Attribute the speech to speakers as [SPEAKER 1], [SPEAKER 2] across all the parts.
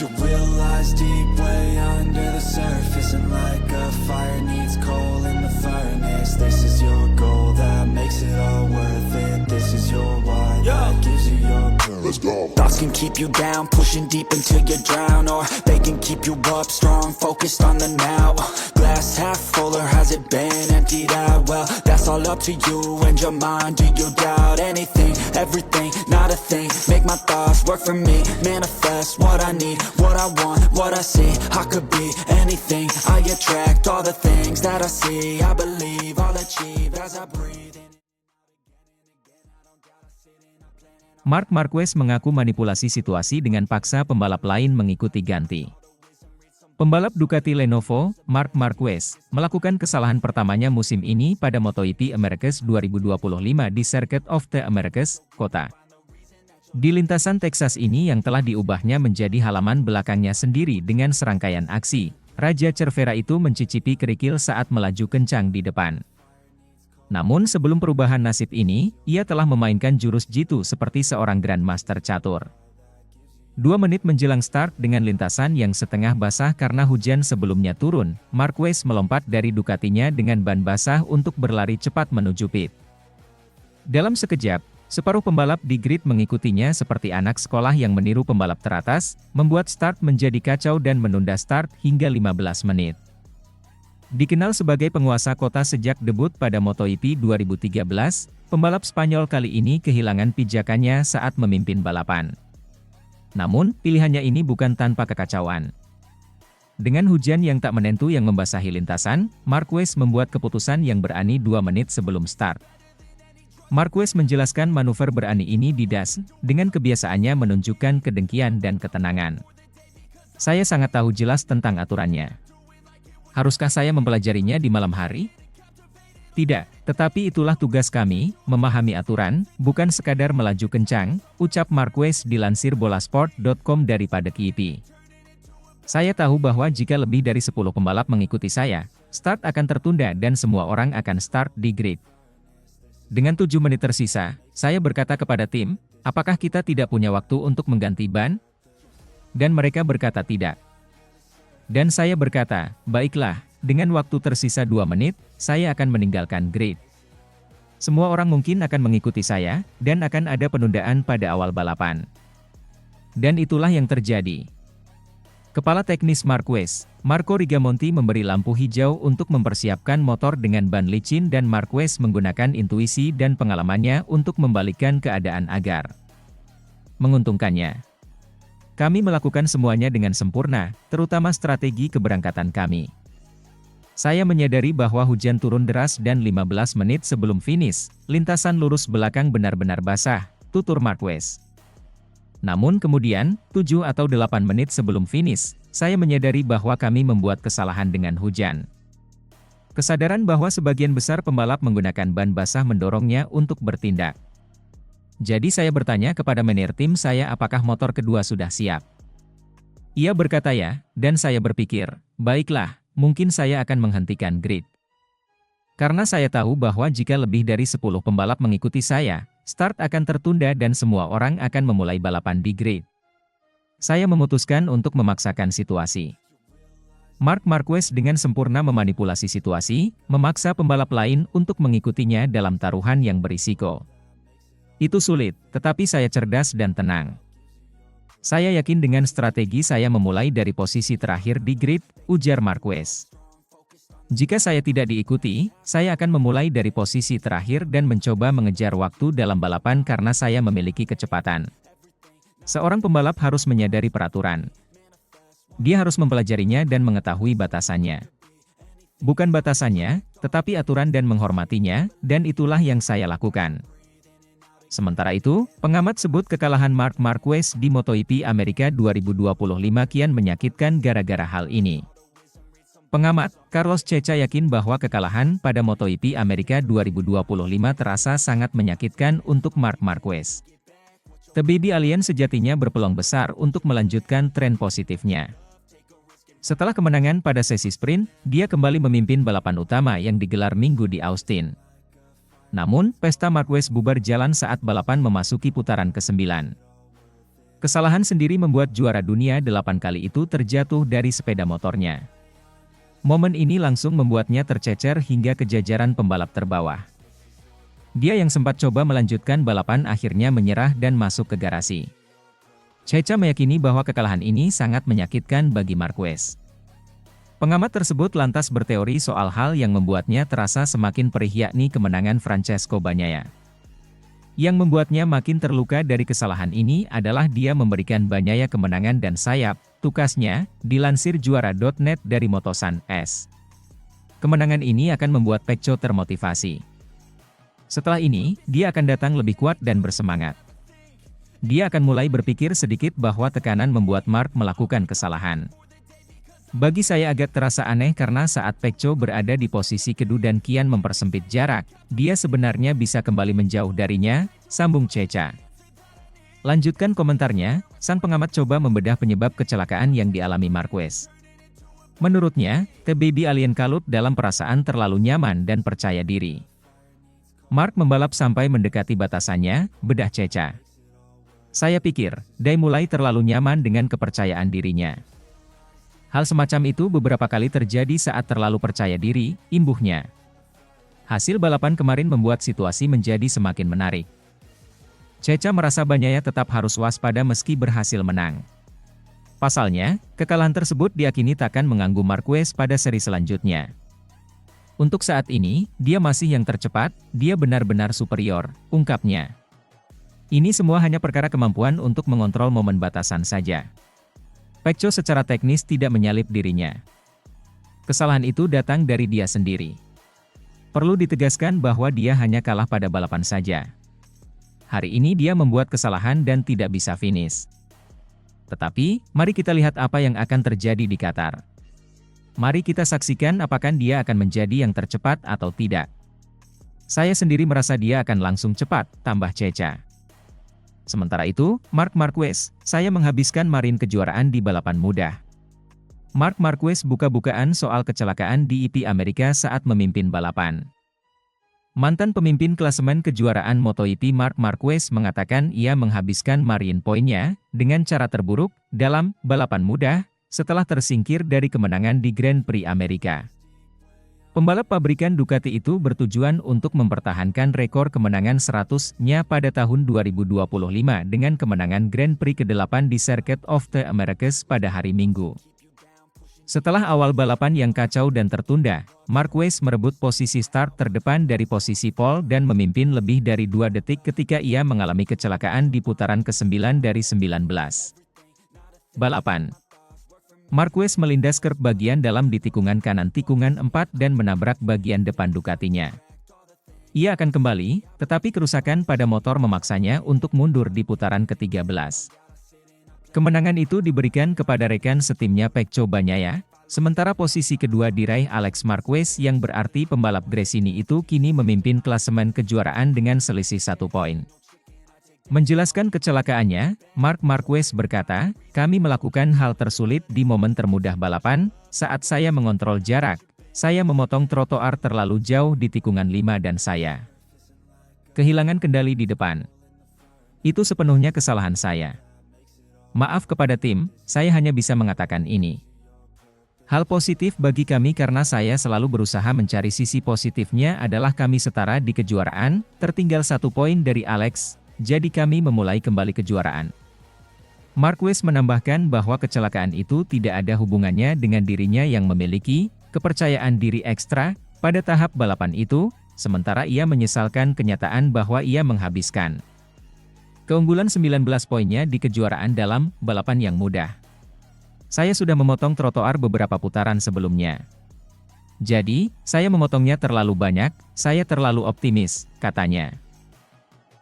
[SPEAKER 1] You realize deep way under the surface, and like a fire needs coal in the furnace. This is your goal that makes it all worth it. This is your why that gives you your purpose. Let's go. Thoughts can keep you down, pushing deep until you drown, or they can keep you up strong, focused on the now. Glass half full, or has it been emptied out? Well, that's all up to you and your mind. Do you doubt anything, everything, not a thing? Make my thoughts work for me, manifest what I need, what I want, what I see. I could be anything, I attract all the things that I see. I believe I'll achieve as I breathe in.
[SPEAKER 2] Marc Marquez mengaku manipulasi situasi dengan paksa pembalap lain mengikuti ganti. Pembalap Ducati Lenovo, Marc Marquez, melakukan kesalahan pertamanya musim ini pada MotoGP Americas 2025 di Circuit of the Americas, Kota. Di lintasan Texas ini yang telah diubahnya menjadi halaman belakangnya sendiri dengan serangkaian aksi, Raja Cervera itu mencicipi kerikil saat melaju kencang di depan. Namun sebelum perubahan nasib ini, ia telah memainkan jurus jitu seperti seorang Grandmaster catur. 2 menit menjelang start dengan lintasan yang setengah basah karena hujan sebelumnya turun, Marquez melompat dari Ducatinya dengan ban basah untuk berlari cepat menuju pit. Dalam sekejap, separuh pembalap di grid mengikutinya seperti anak sekolah yang meniru pembalap teratas, membuat start menjadi kacau dan menunda start hingga 15 menit. Dikenal sebagai penguasa kota sejak debut pada MotoGP 2013, pembalap Spanyol kali ini kehilangan pijakannya saat memimpin balapan. Namun, pilihannya ini bukan tanpa kekacauan. Dengan hujan yang tak menentu yang membasahi lintasan, Marquez membuat keputusan yang berani 2 menit sebelum start. Marquez menjelaskan manuver berani ini di das, dengan kebiasaannya menunjukkan kedengkian dan ketenangan. Saya sangat tahu jelas tentang aturannya. Haruskah saya mempelajarinya di malam hari? Tidak, tetapi itulah tugas kami, memahami aturan, bukan sekadar melaju kencang, ucap Marquez dilansir bolasport.com daripada KIP. Saya tahu bahwa jika lebih dari 10 pembalap mengikuti saya, start akan tertunda dan semua orang akan start di grid. Dengan 7 menit tersisa, saya berkata kepada tim, apakah kita tidak punya waktu untuk mengganti ban? Dan mereka berkata tidak. Dan saya berkata, baiklah, dengan waktu tersisa 2 menit, saya akan meninggalkan grid. Semua orang mungkin akan mengikuti saya, dan akan ada penundaan pada awal balapan. Dan itulah yang terjadi. Kepala teknis Marquez, Marco Rigamonti memberi lampu hijau untuk mempersiapkan motor dengan ban licin dan Marquez menggunakan intuisi dan pengalamannya untuk membalikkan keadaan agar menguntungkannya. Kami melakukan semuanya dengan sempurna, terutama strategi keberangkatan kami. Saya menyadari bahwa hujan turun deras dan 15 menit sebelum finish, lintasan lurus belakang benar-benar basah, tutur Marquez. Namun kemudian, 7 atau 8 menit sebelum finish, saya menyadari bahwa kami membuat kesalahan dengan hujan. Kesadaran bahwa sebagian besar pembalap menggunakan ban basah mendorongnya untuk bertindak. Jadi saya bertanya kepada manajer tim saya apakah motor kedua sudah siap. Ia berkata ya, dan saya berpikir, baiklah, mungkin saya akan menghentikan grid. Karena saya tahu bahwa jika lebih dari 10 pembalap mengikuti saya, start akan tertunda dan semua orang akan memulai balapan di grid. Saya memutuskan untuk memaksakan situasi. Marc Marquez dengan sempurna memanipulasi situasi, memaksa pembalap lain untuk mengikutinya dalam taruhan yang berisiko. Itu sulit, tetapi saya cerdas dan tenang. Saya yakin dengan strategi saya memulai dari posisi terakhir di grid, ujar Marquez. Jika saya tidak diikuti, saya akan memulai dari posisi terakhir dan mencoba mengejar waktu dalam balapan karena saya memiliki kecepatan. Seorang pembalap harus menyadari peraturan. Dia harus mempelajarinya dan mengetahui batasannya. Bukan batasannya, tetapi aturan dan menghormatinya, dan itulah yang saya lakukan. Sementara itu, pengamat sebut kekalahan Marc Marquez di MotoGP Amerika 2025 kian menyakitkan gara-gara hal ini. Pengamat, Carlos Ceca yakin bahwa kekalahan pada MotoGP Amerika 2025 terasa sangat menyakitkan untuk Marc Marquez. TBB Alien sejatinya berpeluang besar untuk melanjutkan tren positifnya. Setelah kemenangan pada sesi sprint, dia kembali memimpin balapan utama yang digelar Minggu di Austin. Namun, pesta Marquez bubar jalan saat balapan memasuki putaran ke-9. Kesalahan sendiri membuat juara dunia 8 kali itu terjatuh dari sepeda motornya. Momen ini langsung membuatnya tercecer hingga ke jajaran pembalap terbawah. Dia yang sempat coba melanjutkan balapan akhirnya menyerah dan masuk ke garasi. Cecca meyakini bahwa kekalahan ini sangat menyakitkan bagi Marquez. Pengamat tersebut lantas berteori soal hal yang membuatnya terasa semakin perih, yakni kemenangan Francesco Bagnaia. Yang membuatnya makin terluka dari kesalahan ini adalah dia memberikan Bagnaia kemenangan dan sayap, tukasnya, dilansir juara.net dari Motosan S. Kemenangan ini akan membuat Pecco termotivasi. Setelah ini, dia akan datang lebih kuat dan bersemangat. Dia akan mulai berpikir sedikit bahwa tekanan membuat Mark melakukan kesalahan. Bagi saya agak terasa aneh karena saat Pecco berada di posisi kedua dan kian mempersempit jarak, dia sebenarnya bisa kembali menjauh darinya, sambung Cecca. Lanjutkan komentarnya, sang pengamat coba membedah penyebab kecelakaan yang dialami Marquez. Menurutnya, The Baby Alien kalut dalam perasaan terlalu nyaman dan percaya diri. Mark membalap sampai mendekati batasannya, bedah Cecca. Saya pikir, dia mulai terlalu nyaman dengan kepercayaan dirinya. Hal semacam itu beberapa kali terjadi saat terlalu percaya diri, imbuhnya. Hasil balapan kemarin membuat situasi menjadi semakin menarik. Cecca merasa Bagnaia tetap harus waspada meski berhasil menang. Pasalnya, kekalahan tersebut diakini takkan mengganggu Marquez pada seri selanjutnya. Untuk saat ini, dia masih yang tercepat, dia benar-benar superior, ungkapnya. Ini semua hanya perkara kemampuan untuk mengontrol momen batasan saja. Pecco secara teknis tidak menyalip dirinya. Kesalahan itu datang dari dia sendiri. Perlu ditegaskan bahwa dia hanya kalah pada balapan saja. Hari ini dia membuat kesalahan dan tidak bisa finish. Tetapi, mari kita lihat apa yang akan terjadi di Qatar. Mari kita saksikan apakah dia akan menjadi yang tercepat atau tidak. Saya sendiri merasa dia akan langsung cepat, tambah Cecca. Sementara itu, Marc Marquez, saya menghabiskan Marin kejuaraan di balapan mudah. Marc Marquez buka-bukaan soal kecelakaan di IP Amerika saat memimpin balapan. Mantan pemimpin klasemen kejuaraan MotoGP Marc Marquez mengatakan ia menghabiskan Marin poinnya dengan cara terburuk dalam balapan mudah setelah tersingkir dari kemenangan di Grand Prix Amerika. Pembalap pabrikan Ducati itu bertujuan untuk mempertahankan rekor kemenangan 100-nya pada tahun 2025 dengan kemenangan Grand Prix ke-8 di Circuit of the Americas pada hari Minggu. Setelah awal balapan yang kacau dan tertunda, Marquez merebut posisi start terdepan dari posisi pole dan memimpin lebih dari 2 detik ketika ia mengalami kecelakaan di putaran ke-9 dari 19. Balapan. Marquez melindas kerb bagian dalam di tikungan kanan tikungan 4 dan menabrak bagian depan Ducatinya. Ia akan kembali, tetapi kerusakan pada motor memaksanya untuk mundur di putaran ke-13. Kemenangan itu diberikan kepada rekan setimnya Pecco Bagnaia, sementara posisi kedua diraih Alex Marquez yang berarti pembalap Gresini itu kini memimpin klasemen kejuaraan dengan selisih 1 poin. Menjelaskan kecelakaannya, Marc Marquez berkata, "Kami melakukan hal tersulit di momen termudah balapan, saat saya mengontrol jarak, saya memotong trotoar terlalu jauh di tikungan 5 dan saya kehilangan kendali di depan. Itu sepenuhnya kesalahan saya. Maaf kepada tim, saya hanya bisa mengatakan ini. Hal positif bagi kami karena saya selalu berusaha mencari sisi positifnya adalah kami setara di kejuaraan, tertinggal 1 poin dari Alex. Jadi kami memulai kembali kejuaraan." Marquez menambahkan bahwa kecelakaan itu tidak ada hubungannya dengan dirinya yang memiliki kepercayaan diri ekstra pada tahap balapan itu, sementara ia menyesalkan kenyataan bahwa ia menghabiskan keunggulan 19 poinnya di kejuaraan dalam balapan yang mudah. "Saya sudah memotong trotoar beberapa putaran sebelumnya. Jadi, saya memotongnya terlalu banyak, saya terlalu optimis," katanya.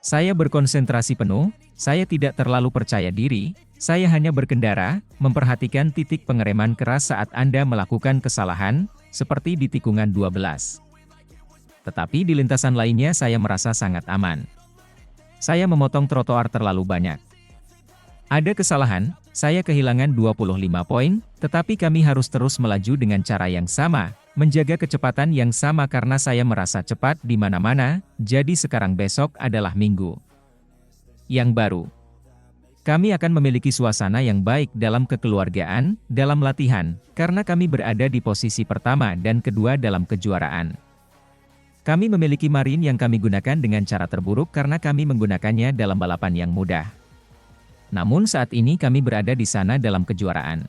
[SPEAKER 2] "Saya berkonsentrasi penuh, saya tidak terlalu percaya diri, saya hanya berkendara, memperhatikan titik pengereman keras saat Anda melakukan kesalahan, seperti di tikungan 12. Tetapi di lintasan lainnya saya merasa sangat aman. Saya memotong trotoar terlalu banyak. Ada kesalahan, saya kehilangan 25 poin, tetapi kami harus terus melaju dengan cara yang sama, menjaga kecepatan yang sama karena saya merasa cepat di mana-mana, jadi sekarang besok adalah minggu yang baru. Kami akan memiliki suasana yang baik dalam kekeluargaan, dalam latihan, karena kami berada di posisi pertama dan kedua dalam kejuaraan. Kami memiliki marine yang kami gunakan dengan cara terburuk karena kami menggunakannya dalam balapan yang mudah. Namun saat ini kami berada di sana dalam kejuaraan.